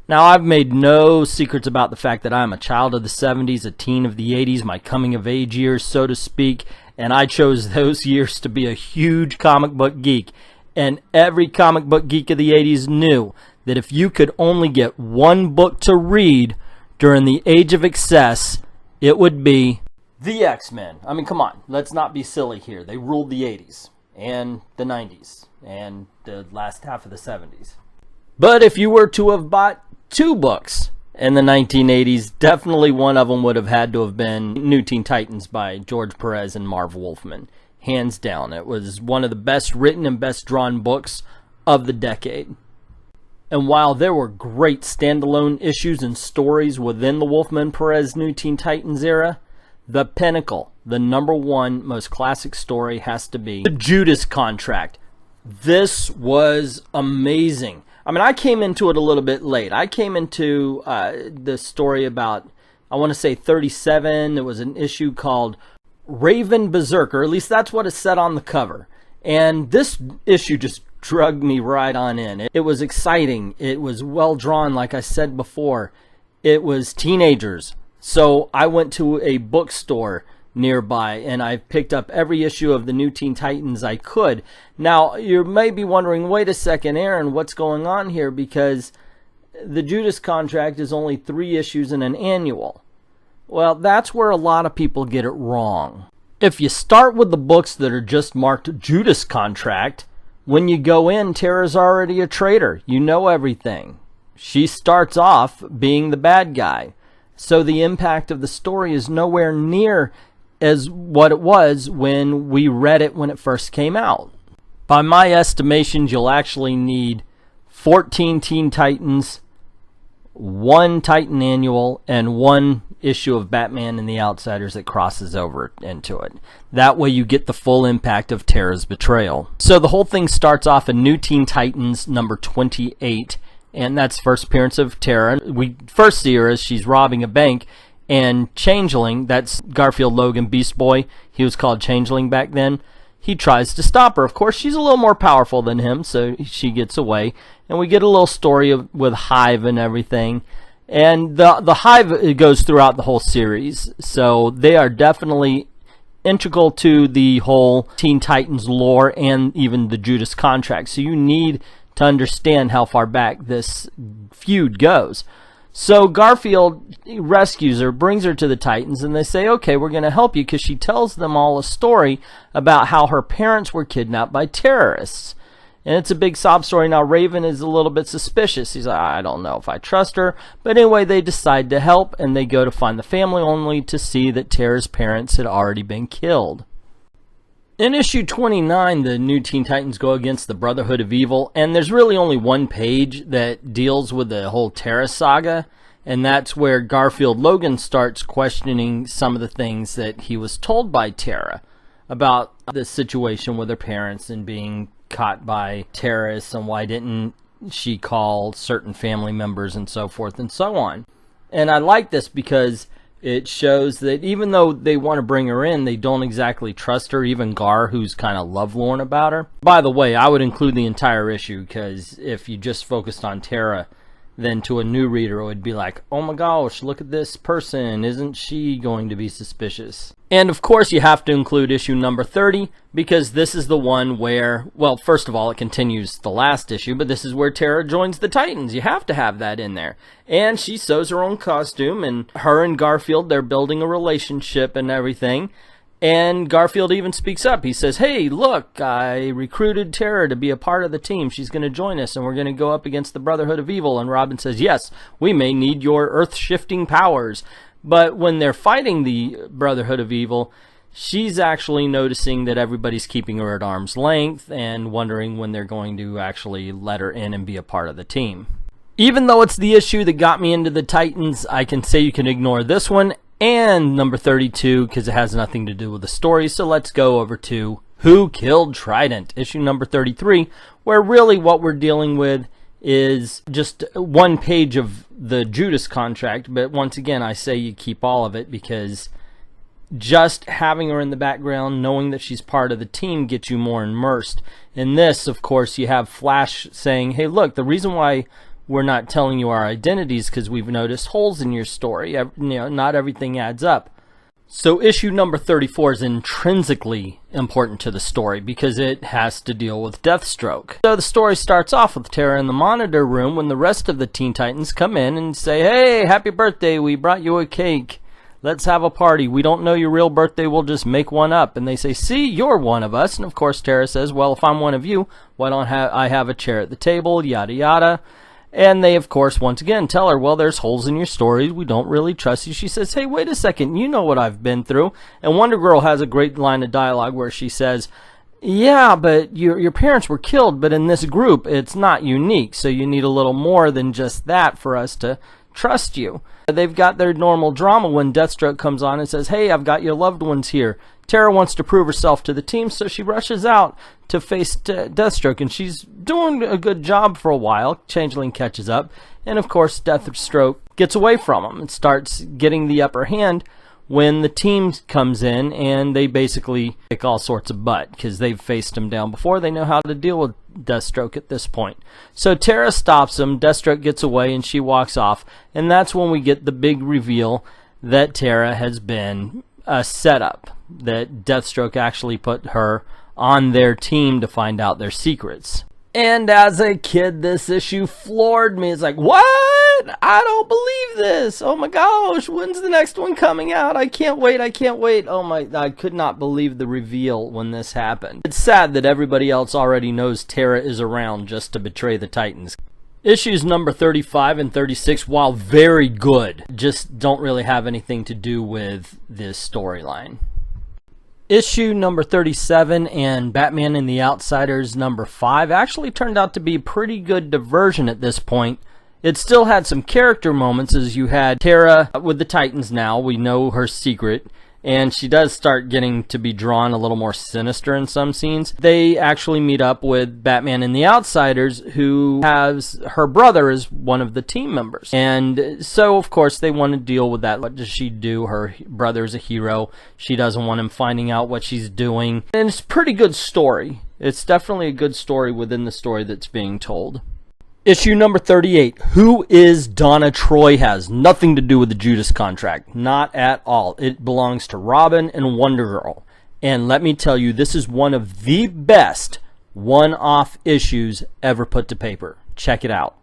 Now, I've made no secrets about the fact that I'm a child of the 70s, a teen of the 80s, my coming-of-age years, so to speak, and I chose those years to be a huge comic book geek. And every comic book geek of the 80s knew that if you could only get one book to read during the age of excess, it would be the X-Men. I mean, come on, let's not be silly here. They ruled the 80s and the 90s and the last half of the 70s. But if you were to have bought 2 books in the 1980s, definitely one of them would have had to have been New Teen Titans by George Perez and Marv Wolfman. Hands down. It was one of the best written and best drawn books of the decade. And while there were great standalone issues and stories within the Wolfman-Perez New Teen Titans era, the pinnacle, the #1 most classic story has to be the Judas Contract. This was amazing. I mean, I came into it a little bit late. I came into the story about, I want to say 37. There was an issue called Raven Berserker. At least that's what it said on the cover. And this issue just drug me right on in. It was exciting. It was well drawn, like I said before. It was teenagers. So I went to a bookstore nearby and I picked up every issue of the New Teen Titans I could. Now, you may be wondering, wait a second, Aaron, what's going on here? Because the Judas Contract is only 3 issues in an annual. Well, that's where a lot of people get it wrong. If you start with the books that are just marked Judas Contract, when you go in, Tara's already a traitor. You know everything. She starts off being the bad guy. So the impact of the story is nowhere near as what it was when we read it when it first came out. By my estimations, you'll actually need 14 Teen Titans, 1 Titan Annual, and 1 issue of Batman and the Outsiders that crosses over into it. That way you get the full impact of Tara's betrayal. So the whole thing starts off in New Teen Titans number 28, and that's first appearance of Tara. We first see her as she's robbing a bank, and Changeling, that's Garfield Logan Beast Boy, he was called Changeling back then, he tries to stop her. Of course, she's a little more powerful than him, so she gets away. And we get a little story with Hive and everything. And the Hive goes throughout the whole series, so they are definitely integral to the whole Teen Titans lore and even the Judas Contract. So you need to understand how far back this feud goes. So Garfield rescues her, brings her to the Titans, and they say, okay, we're going to help you, because she tells them all a story about how her parents were kidnapped by terrorists. And it's a big sob story. Now, Raven is a little bit suspicious. He's like, I don't know if I trust her. But anyway, they decide to help, and they go to find the family, only to see that Tara's parents had already been killed. In issue 29, the New Teen Titans go against the Brotherhood of Evil, and there's really only 1 page that deals with the whole Tara saga, and that's where Garfield Logan starts questioning some of the things that he was told by Tara about the situation with her parents and being caught by terrorists, and why didn't she call certain family members and so forth and so on. And I like this because it shows that even though they want to bring her in, they don't exactly trust her, even Gar, who's kind of lovelorn about her. By the way, I would include the entire issue, because if you just focused on Tara, then to a new reader it would be like, oh my gosh, look at this person, isn't she going to be suspicious? And of course you have to include issue number 30, because this is the one where, well, first of all, it continues the last issue, but this is where Tara joins the Titans. You have to have that in there. And she sews her own costume, and her and Garfield, they're building a relationship and everything. And Garfield even speaks up. He says, hey, look, I recruited Tara to be a part of the team. She's going to join us, and we're going to go up against the Brotherhood of Evil. And Robin says, yes, we may need your earth-shifting powers. But when they're fighting the Brotherhood of Evil, she's actually noticing that everybody's keeping her at arm's length and wondering when they're going to actually let her in and be a part of the team. Even though it's the issue that got me into the Titans, I can say you can ignore this one and number 32, because it has nothing to do with the story. So let's go over to Who Killed Trident, issue number 33, where really what we're dealing with is just 1 page of the Judas Contract. But once again, I say you keep all of it, because just having her in the background, knowing that she's part of the team, gets you more immersed. In this, of course, you have Flash saying, hey, look, the reason why we're not telling you our identities because we've noticed holes in your story. Not everything adds up. So issue number 34 is intrinsically important to the story because it has to deal with Deathstroke. So the story starts off with Tara in the monitor room when the rest of the Teen Titans come in and say, "Hey, happy birthday, we brought you a cake. Let's have a party. We don't know your real birthday, we'll just make one up." And they say, "See, you're one of us." And of course Tara says, "Well, if I'm one of you, why don't I have a chair at the table?" Yada yada. And they, of course, once again tell her, "Well, there's holes in your stories. We don't really trust you." She says, "Hey, wait a second. You know what I've been through." And Wonder Girl has a great line of dialogue where she says, "Yeah, but your parents were killed, but in this group, it's not unique. So you need a little more than just that for us to trust you." They've got their normal drama when Deathstroke comes on and says, "Hey, I've got your loved ones here." Tara wants to prove herself to the team, so she rushes out to face Deathstroke, and she's doing a good job for a while. Changeling catches up, and of course Deathstroke gets away from him and starts getting the upper hand when the team comes in, and they basically kick all sorts of butt because they've faced him down before. They know how to deal with Deathstroke at this point. So Tara stops him, Deathstroke gets away, and she walks off, and that's when we get the big reveal that Tara has been a setup, that Deathstroke actually put her on their team to find out their secrets. And as a kid, this issue floored me. It's like, what? I don't believe this. Oh my gosh, when's the next one coming out? I can't wait, I can't wait. Oh my, I could not believe the reveal when this happened. It's sad that everybody else already knows Tara is around just to betray the Titans. Issues number 35 and 36, while very good, just don't really have anything to do with this storyline. Issue number 37 and Batman and the Outsiders number 5 actually turned out to be pretty good diversion at this point. It still had some character moments, as you had Tara with the Titans now. We know her secret, and she does start getting to be drawn a little more sinister in some scenes. They actually meet up with Batman and the Outsiders, who has her brother as one of the team members. And so, of course, they want to deal with that. What does she do? Her brother's a hero. She doesn't want him finding out what she's doing. And it's a pretty good story. It's definitely a good story within the story that's being told. Issue number 38, Who is Donna Troy? Has nothing to do with the Judas contract. Not at all. It belongs to Robin and Wonder Girl. And let me tell you, this is one of the best one-off issues ever put to paper. Check it out.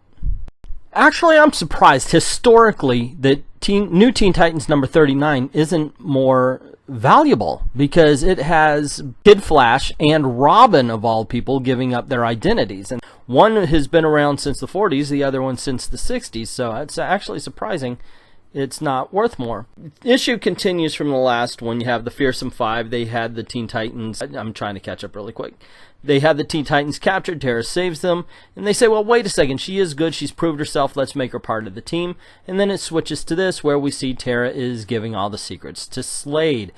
Actually, I'm surprised historically that New Teen Titans number 39 isn't more valuable, because it has Kid Flash and Robin, of all people, giving up their identities. And one has been around since the 40s, the other one since the 60s, so it's actually surprising it's not worth more. The issue continues from the last one. You have the Fearsome Five. They had the Teen Titans. I'm trying to catch up really quick. They had the Teen Titans captured. Tara saves them. And they say, well, wait a second. She is good. She's proved herself. Let's make her part of the team. And then it switches to this, where we see Tara is giving all the secrets to Slade.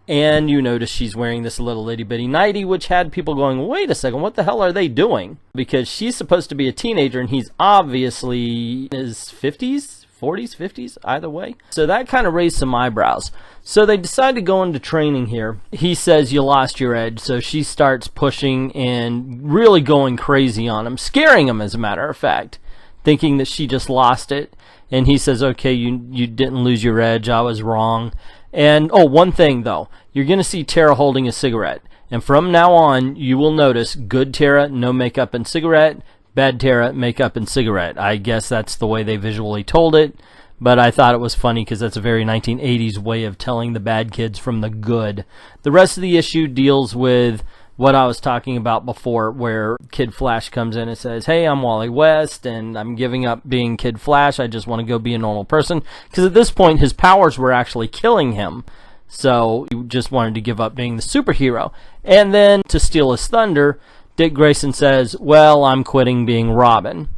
And you notice she's wearing this little itty-bitty nightie, which had people going, wait a second, what the hell are they doing? Because she's supposed to be a teenager, and he's obviously in his 50s, 40s, 50s, either way. So that kind of raised some eyebrows. So they decide to go into training here. He says, you lost your edge. So she starts pushing and really going crazy on him, scaring him, as a matter of fact, thinking that she just lost it. And he says, okay, you didn't lose your edge. I was wrong. And, oh, one thing, though. You're going to see Tara holding a cigarette. And from now on, you will notice good Tara, no makeup and cigarette. Bad Tara, makeup and cigarette. I guess that's the way they visually told it. But I thought it was funny because that's a very 1980s way of telling the bad kids from the good. The rest of the issue deals with what I was talking about before, where Kid Flash comes in and says, hey, I'm Wally West, and I'm giving up being Kid Flash. I just want to go be a normal person. Because at this point, his powers were actually killing him. So he just wanted to give up being the superhero. And then, to steal his thunder, Dick Grayson says, well, I'm quitting being Robin.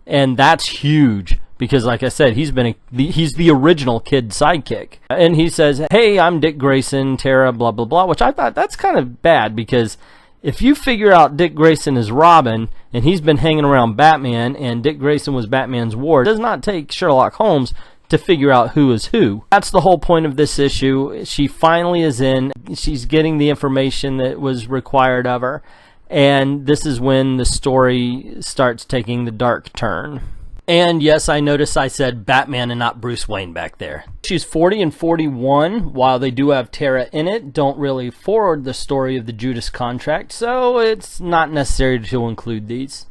And that's huge. Because, like I said, he's the original Kid sidekick. And he says, hey, I'm Dick Grayson, Tara, blah, blah, blah. Which I thought, that's kind of bad. Because if you figure out Dick Grayson is Robin, and he's been hanging around Batman, and Dick Grayson was Batman's ward, it does not take Sherlock Holmes to figure out who is who. That's the whole point of this issue. She finally is in. She's getting the information that was required of her. And this is when the story starts taking the dark turn. And yes, I noticed I said Batman and not Bruce Wayne back there. Issues 40 and 41, while they do have Tara in it, don't really forward the story of the Judas contract, so it's not necessary to include these.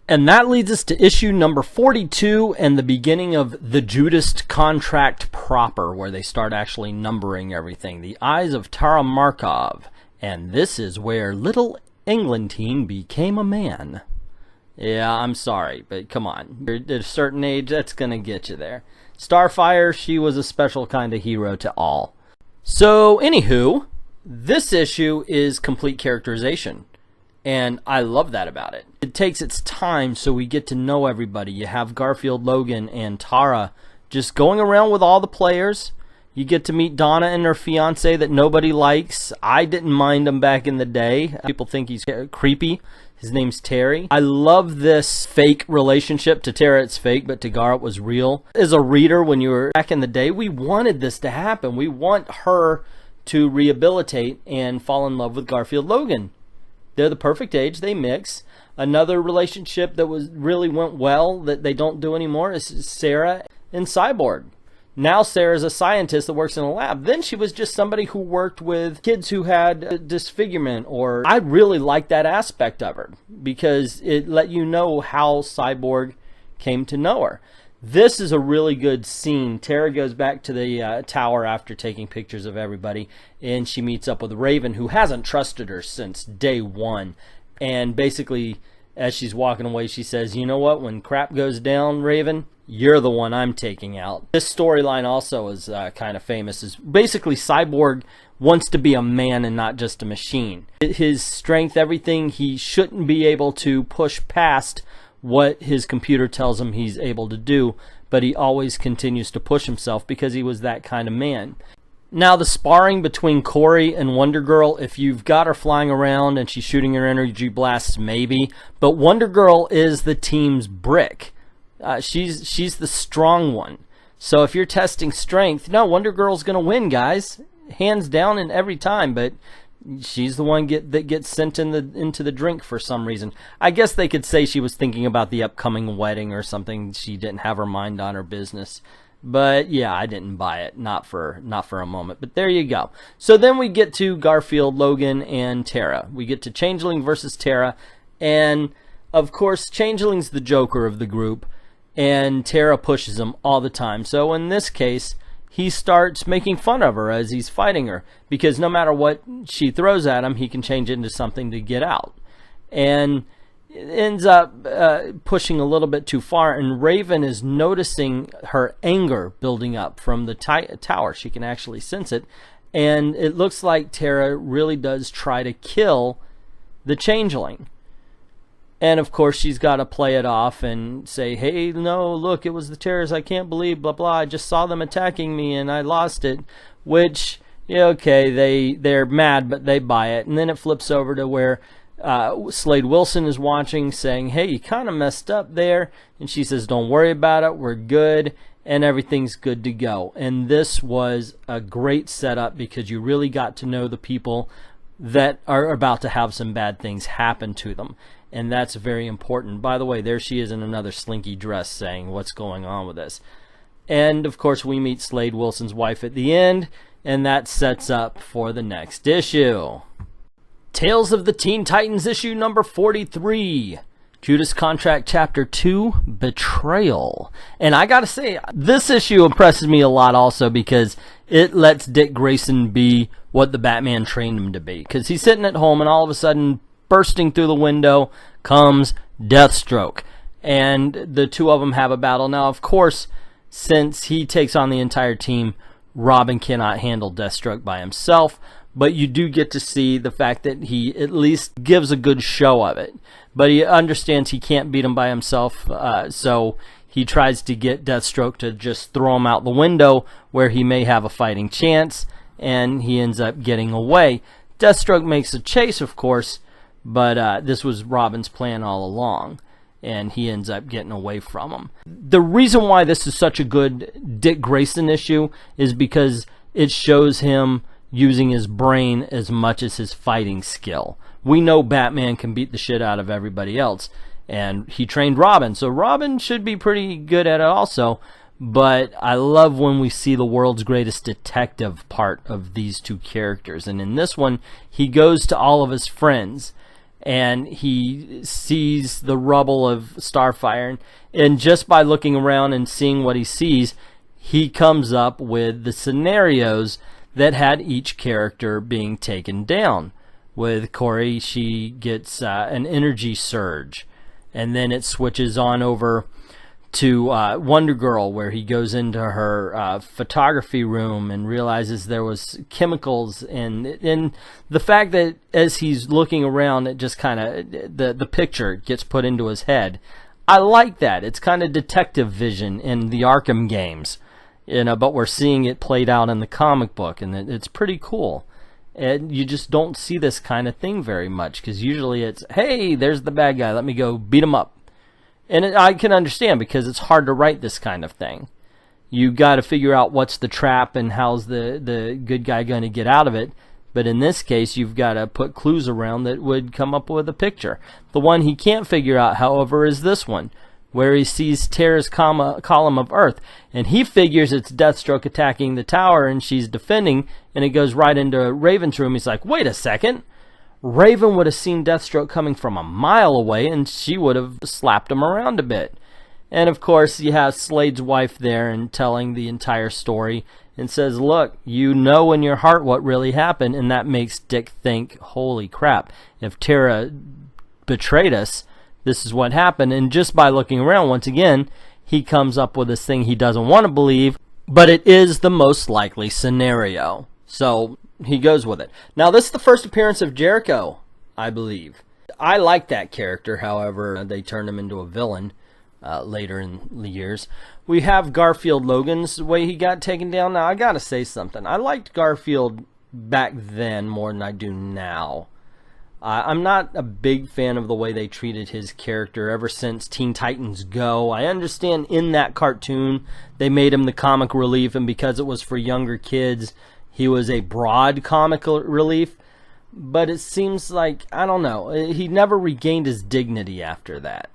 And that leads us to issue number 42 and the beginning of the Judas contract proper, where they start actually numbering everything. The Eyes of Tara Markov. And this is where little Eglantine became a man. Yeah, I'm sorry, but come on. You're at a certain age, that's going to get you there. Starfire, she was a special kind of hero to all. So, anywho, this issue is complete characterization. And I love that about it. It takes its time so we get to know everybody. You have Garfield, Logan, and Tara just going around with all the players. You get to meet Donna and her fiance that nobody likes. I didn't mind him back in the day. People think he's creepy. His name's Terry. I love this fake relationship. To Tara it's fake, but to Gar it was real. As a reader, when you were back in the day, we wanted this to happen. We want her to rehabilitate and fall in love with Garfield Logan. They're the perfect age. They mix. Another relationship that really went well that they don't do anymore is Sarah and Cyborg. Now Sarah's a scientist that works in a lab. Then she was just somebody who worked with kids who had disfigurement. Or I really like that aspect of her because it let you know how Cyborg came to know her. This is a really good scene. Tara goes back to the tower after taking pictures of everybody, and she meets up with Raven, who hasn't trusted her since day one. And basically, as she's walking away, she says, you know what, when crap goes down, Raven, you're the one I'm taking out. This storyline also is kind of famous. Is basically Cyborg wants to be a man and not just a machine. His strength, everything, he shouldn't be able to push past what his computer tells him he's able to do, but he always continues to push himself because he was that kind of man. Now, the sparring between Corey and Wonder Girl, if you've got her flying around and she's shooting her energy blasts, maybe, but Wonder Girl is the team's brick. She's the strong one. So if you're testing strength, no, Wonder Girl's going to win, guys. Hands down and every time, but she's the one that gets sent into the drink for some reason. I guess they could say she was thinking about the upcoming wedding or something. She didn't have her mind on her business. But yeah, I didn't buy it. Not for a moment. But there you go. So then we get to Garfield, Logan, and Tara. We get to Changeling versus Tara. And of course, Changeling's the joker of the group. And Tara pushes him all the time. So in this case, he starts making fun of her as he's fighting her, because no matter what she throws at him, he can change it into something to get out. And it ends up pushing a little bit too far, and Raven is noticing her anger building up from the tower. She can actually sense it, and it looks like Tara really does try to kill the Changeling. And of course, she's got to play it off and say, hey, no, look, it was the terrorists. I can't believe, blah, blah. I just saw them attacking me and I lost it. Which, yeah, okay, they're mad, but they buy it. And then it flips over to where Slade Wilson is watching, saying, hey, you kind of messed up there. And she says, don't worry about it. We're good. And everything's good to go. And this was a great setup because you really got to know the people that are about to have some bad things happen to them. And that's very important. By the way, there she is in another slinky dress saying, what's going on with this? And, of course, we meet Slade Wilson's wife at the end, and that sets up for the next issue. Tales of the Teen Titans, issue number 43. Judas Contract Chapter 2, Betrayal. And I gotta say, this issue impresses me a lot also because it lets Dick Grayson be what the Batman trained him to be. Because he's sitting at home and all of a sudden, bursting through the window comes Deathstroke, and the two of them have a battle. Now, of course, since he takes on the entire team, Robin cannot handle Deathstroke by himself, but you do get to see the fact that he at least gives a good show of it. But he understands he can't beat him by himself, so he tries to get Deathstroke to just throw him out the window where he may have a fighting chance, and he ends up getting away. Deathstroke makes a chase, of course, but this was Robin's plan all along, and he ends up getting away from him. The reason why this is such a good Dick Grayson issue is because it shows him using his brain as much as his fighting skill. We know Batman can beat the shit out of everybody else, And he trained Robin, so Robin should be pretty good at it also. But I love when we see the world's greatest detective part of these two characters. And in this one, he goes to all of his friends, and he sees the rubble of Starfire. And just by looking around and seeing what he sees, he comes up with the scenarios that had each character being taken down. With Corey, she gets an energy surge. And then it switches on over to Wonder Girl, where he goes into her photography room and realizes there was chemicals. And the fact that as he's looking around, it just kind of, the picture gets put into his head. I like that. It's kind of detective vision in the Arkham games. You know, but we're seeing it played out in the comic book, and it's pretty cool. And you just don't see this kind of thing very much, because usually it's, hey, there's the bad guy, let me go beat him up. And I can understand, because it's hard to write this kind of thing. You got to figure out what's the trap and how's the good guy going to get out of it. But in this case, you've got to put clues around that would come up with a picture. The one he can't figure out, however, is this one, where he sees Tara's column of Earth, and he figures it's Deathstroke attacking the tower and she's defending, and it goes right into Raven's room. He's like, wait a second. Raven would have seen Deathstroke coming from a mile away, and she would have slapped him around a bit. And of course, you have Slade's wife there and telling the entire story, and says, look, you know in your heart what really happened, and that makes Dick think, holy crap, if Tara betrayed us, this is what happened. And just by looking around, once again, he comes up with this thing he doesn't want to believe, but it is the most likely scenario. So he goes with it. Now, this is the first appearance of Jericho, I believe. I like that character, however, they turned him into a villain later in the years. We have Garfield Logan's way he got taken down. Now, I gotta say something. I liked Garfield back then more than I do now. I'm not a big fan of the way they treated his character ever since Teen Titans Go. I understand in that cartoon they made him the comic relief, and because it was for younger kids, he was a broad comic relief. But it seems like, I don't know, he never regained his dignity after that.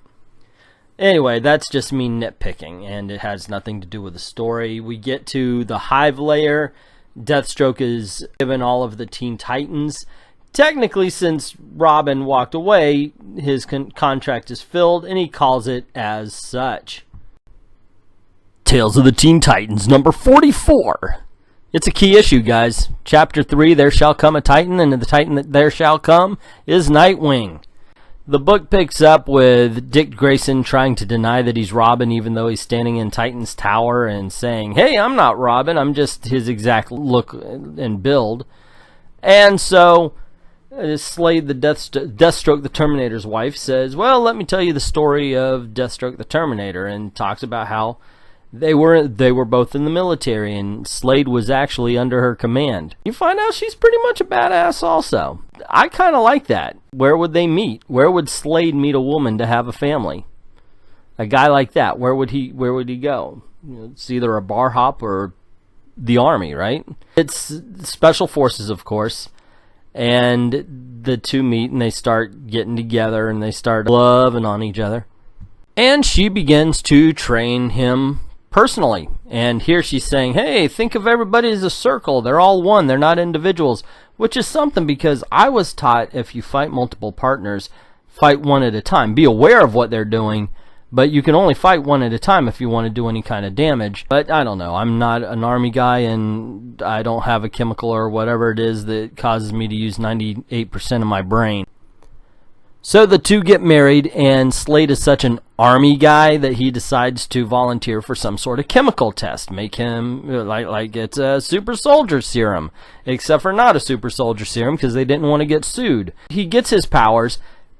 Anyway, that's just me nitpicking, and it has nothing to do with the story. We get to the Hive layer. Deathstroke is given all of the Teen Titans. Technically, since Robin walked away, his contract is filled, and he calls it as such. Tales of the Teen Titans, number 44. It's a key issue, guys. Chapter 3, There Shall Come a Titan, and the Titan that there shall come is Nightwing. The book picks up with Dick Grayson trying to deny that he's Robin, even though he's standing in Titan's tower and saying, hey, I'm not Robin, I'm just his exact look and build. And so Slade, the Deathstroke the Terminator's wife, says, well, let me tell you the story of Deathstroke the Terminator, and talks about how they were both in the military, and Slade was actually under her command. You find out she's pretty much a badass also. I kind of like that. Where would they meet? Where would Slade meet a woman to have a family? A guy like that, where would he go? You know, it's either a bar hop or the army, right? It's special forces, of course. And the two meet, and they start getting together, and they start loving on each other. And she begins to train him personally. And here she's saying, hey, think of everybody as a circle. They're all one. They're not individuals. Which is something, because I was taught if you fight multiple partners, fight one at a time. Be aware of what they're doing, but you can only fight one at a time if you want to do any kind of damage. But I don't know. I'm not an army guy, and I don't have a chemical or whatever it is that causes me to use 98% of my brain. So the two get married, and Slade is such an army guy that he decides to volunteer for some sort of chemical test. Make him like it's a super soldier serum, except for not a super soldier serum because they didn't want to get sued. He gets his powers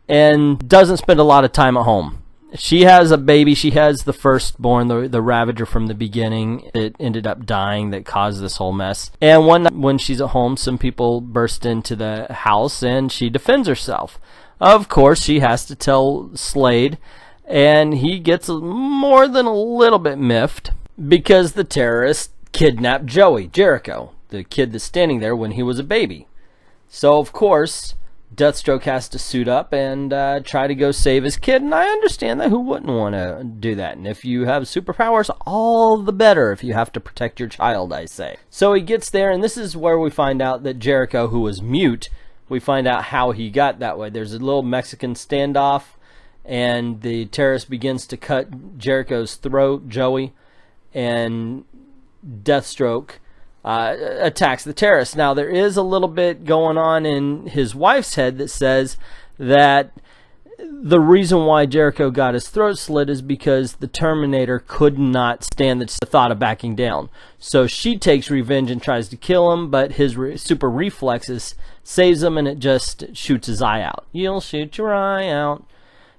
and doesn't spend a lot of time at home. She has a baby. She has the firstborn, the Ravager from the beginning. It ended up dying, that caused this whole mess. And one night when she's at home, some people burst into the house, and she defends herself. Of course, she has to tell Slade, and he gets more than a little bit miffed because the terrorists kidnapped Joey, Jericho, the kid that's standing there when he was a baby. So, of course, Deathstroke has to suit up and try to go save his kid, and I understand that. Who wouldn't want to do that? And if you have superpowers, all the better if you have to protect your child, I say. So he gets there, and this is where we find out that Jericho, who was mute, we find out how he got that way. There's a little Mexican standoff, and the terrorist begins to cut Jericho's throat, Joey, and Deathstroke attacks the terrorist. Now, there is a little bit going on in his wife's head that says that the reason why Jericho got his throat slit is because the Terminator could not stand the thought of backing down. So she takes revenge and tries to kill him, but his super reflexes saves him, and it just shoots his eye out. You'll shoot your eye out.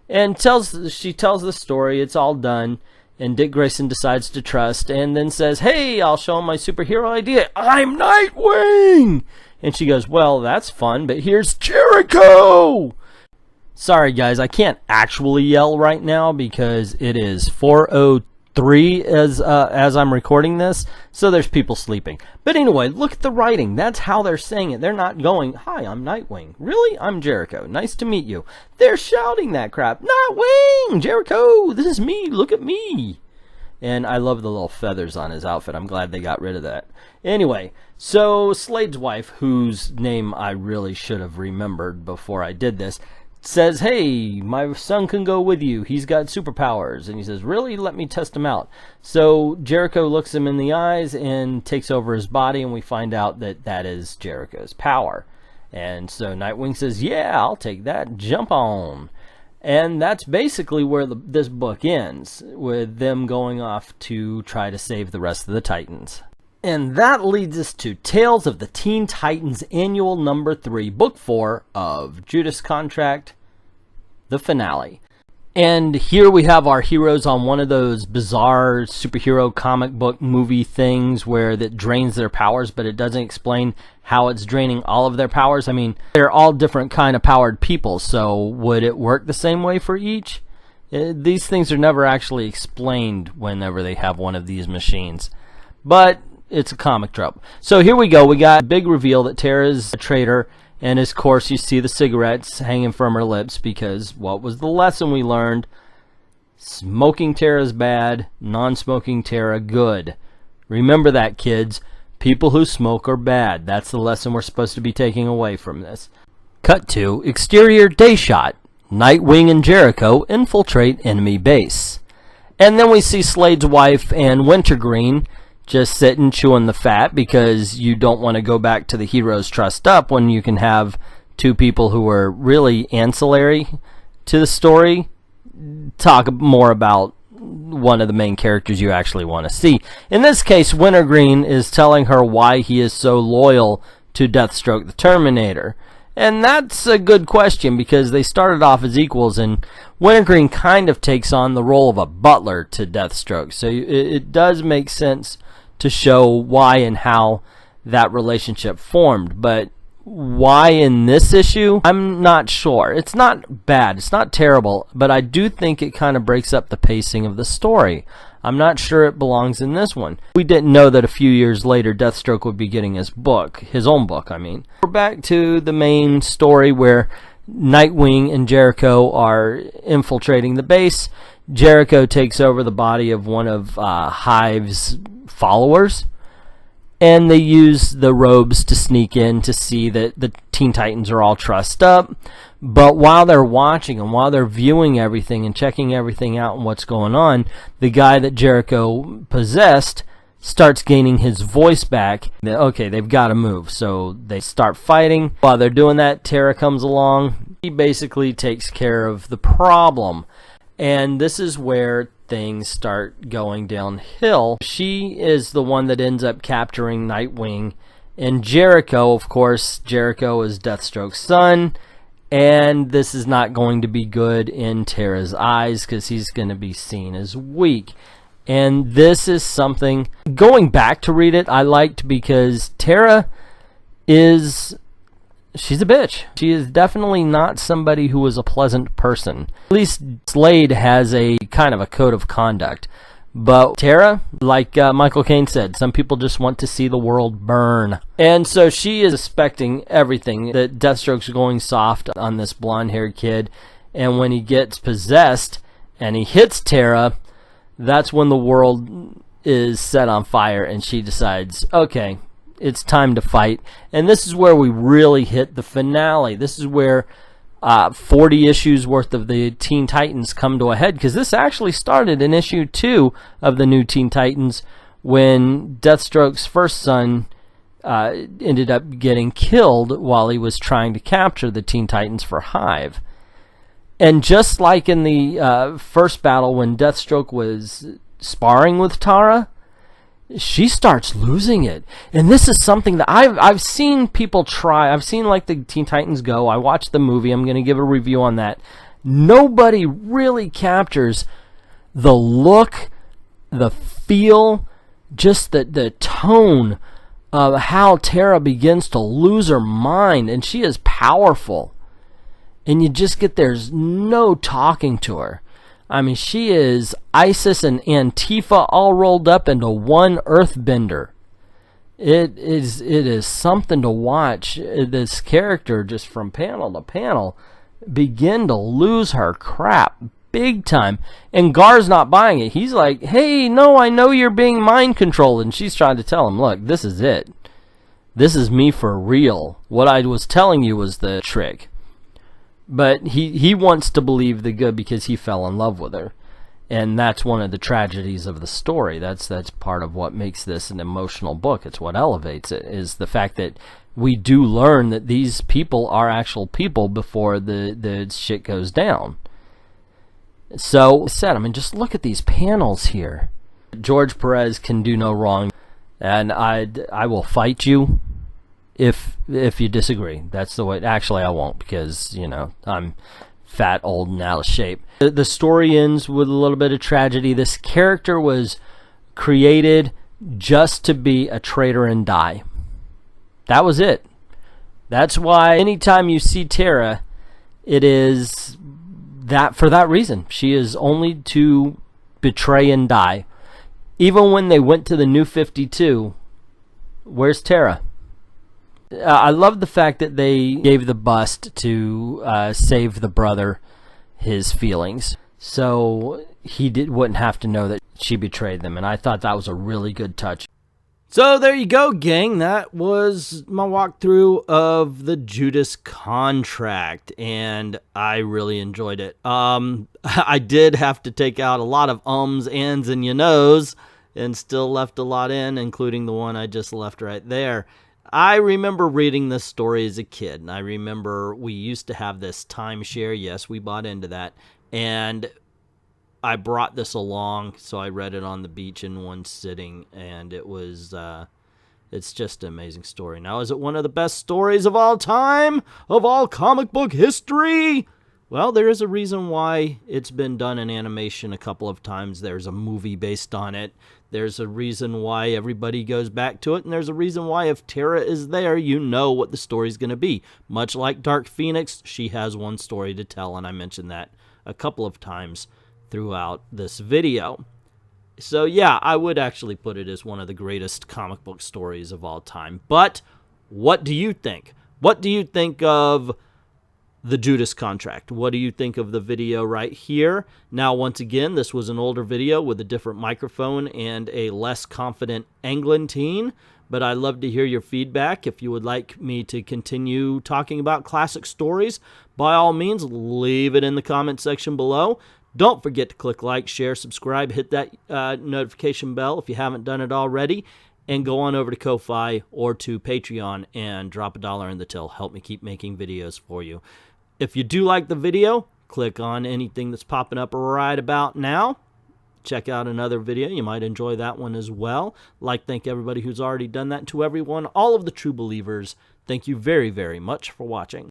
And she tells the story. It's all done. And Dick Grayson decides to trust and then says, hey, I'll show him my superhero idea. I'm Nightwing! And she goes, well, that's fun, but here's Jericho! Sorry, guys, I can't actually yell right now because it is 4:03 as I'm recording this, so there's people sleeping. But anyway, look at the writing. That's how they're saying it. They're not going, hi, I'm Nightwing. Really? I'm Jericho. Nice to meet you. They're shouting that crap. Nightwing! Jericho! This is me. Look at me. And I love the little feathers on his outfit. I'm glad they got rid of that. Anyway, so Slade's wife, whose name I really should have remembered before I did this, says, hey, my son can go with you. He's got superpowers. And he says, really? Let me test him out. So Jericho looks him in the eyes and takes over his body, and we find out that that is Jericho's power. And so Nightwing says, yeah, I'll take that. Jump on. And that's basically where this book ends, with them going off to try to save the rest of the Titans. And that leads us to Tales of the Teen Titans Annual Number 3, Book 4 of Judas Contract, the finale. And here we have our heroes on one of those bizarre superhero comic book movie things where that drains their powers, but it doesn't explain how it's draining all of their powers. I mean, they're all different kind of powered people, so would it work the same way for each? These things are never actually explained whenever they have one of these machines. But it's a comic trope. So here we go. We got a big reveal that Tara's a traitor, and of course you see the cigarettes hanging from her lips because what was the lesson we learned? Smoking Tara's bad, non-smoking Tara good. Remember that, kids. People who smoke are bad. That's the lesson we're supposed to be taking away from this. Cut to exterior day shot. Nightwing and Jericho infiltrate enemy base. And then we see Slade's wife and Wintergreen just sitting chewing the fat because you don't want to go back to the heroes trussed up when you can have two people who are really ancillary to the story talk more about one of the main characters you actually want to see. In this case, Wintergreen is telling her why he is so loyal to Deathstroke the Terminator. And that's a good question because they started off as equals, and Wintergreen kind of takes on the role of a butler to Deathstroke. So it does make sense to show why and how that relationship formed. But why in this issue, I'm not sure. It's not bad. It's not terrible. But I do think it kind of breaks up the pacing of the story. I'm not sure it belongs in this one. We didn't know that a few years later Deathstroke would be getting his book. His own book, I mean. We're back to the main story where Nightwing and Jericho are infiltrating the base. Jericho takes over the body of one of Hive's followers, and they use the robes to sneak in to see that the Teen Titans are all trussed up. But while they're watching and while they're viewing everything and checking everything out and what's going on, the guy that Jericho possessed starts gaining his voice back. Okay, they've got to move, so they start fighting. While they're doing that, Tara comes along. He basically takes care of the problem, and this is where things start going downhill. She is the one that ends up capturing Nightwing, and Jericho, of course, Jericho is Deathstroke's son, and this is not going to be good in Tara's eyes because he's going to be seen as weak. And this is something, going back to read it, I liked because Tara is, she's a bitch. She is definitely not somebody who is a pleasant person. At least Slade has a kind of a code of conduct. But Tara, like Michael Caine said, some people just want to see the world burn. And so she is suspecting everything, that Deathstroke's going soft on this blonde-haired kid. And when he gets possessed and he hits Tara, that's when the world is set on fire and she decides, okay, it's time to fight. And this is where we really hit the finale. This is where 40 issues worth of the Teen Titans come to a head, because this actually started in issue 2 of the new Teen Titans when Deathstroke's first son ended up getting killed while he was trying to capture the Teen Titans for Hive. And just like in the first battle when Deathstroke was sparring with Tara, she starts losing it. And this is something that I've seen people try. I've seen like the Teen Titans Go. I watched the movie. I'm going to give a review on that. Nobody really captures the look, the feel, just the tone of how Tara begins to lose her mind. And she is powerful. And you just get there's no talking to her. I mean, she is ISIS and Antifa all rolled up into one earthbender. It is something to watch this character just from panel to panel begin to lose her crap big time. And Gar's not buying it. He's like, hey, no, I know you're being mind controlled. And she's trying to tell him, look, this is it. This is me for real. What I was telling you was the trick. But he wants to believe the good because he fell in love with her. And that's one of the tragedies of the story. That's part of what makes this an emotional book. It's what elevates it, is the fact that we do learn that these people are actual people before the shit goes down. So, I mean, just look at these panels here. George Perez can do no wrong. And I will fight you if you disagree. That's the way. Actually, I won't, because, you know, I'm fat, old, and out of shape. The story ends with a little bit of tragedy. This character was created just to be a traitor and die. That was it. That's why anytime you see Tara, it is that for that reason. She is only to betray and die. Even when they went to the New 52, where's Tara? I love the fact that they gave the bust to save the brother his feelings, so he wouldn't have to know that she betrayed them, and I thought that was a really good touch. So there you go, gang. That was my walkthrough of the Judas contract, and I really enjoyed it. I did have to take out a lot of ums, ands, and you knows, and still left a lot in, including the one I just left right there. I remember reading this story as a kid, and I remember we used to have this timeshare. Yes, we bought into that, and I brought this along, so I read it on the beach in one sitting, and it was, it's just an amazing story. Now, is it one of the best stories of all time, of all comic book history? Well, there is a reason why it's been done in animation a couple of times. There's a movie based on it. There's a reason why everybody goes back to it, and there's a reason why if Tara is there, you know what the story's going to be. Much like Dark Phoenix, she has one story to tell, and I mentioned that a couple of times throughout this video. So yeah, I would actually put it as one of the greatest comic book stories of all time. But what do you think? What do you think of the Judas contract? What do you think of the video right here? Now, once again, this was an older video with a different microphone and a less confident Englentine, but I'd love to hear your feedback. If you would like me to continue talking about classic stories, by all means, leave it in the comment section below. Don't forget to click like, share, subscribe, hit that notification bell if you haven't done it already, and go on over to Ko-Fi or to Patreon and drop $1 in the till. Help me keep making videos for you. If you do like the video, click on anything that's popping up right about now. Check out another video. You might enjoy that one as well. Thank everybody who's already done that. To everyone, all of the true believers, thank you very, very much for watching.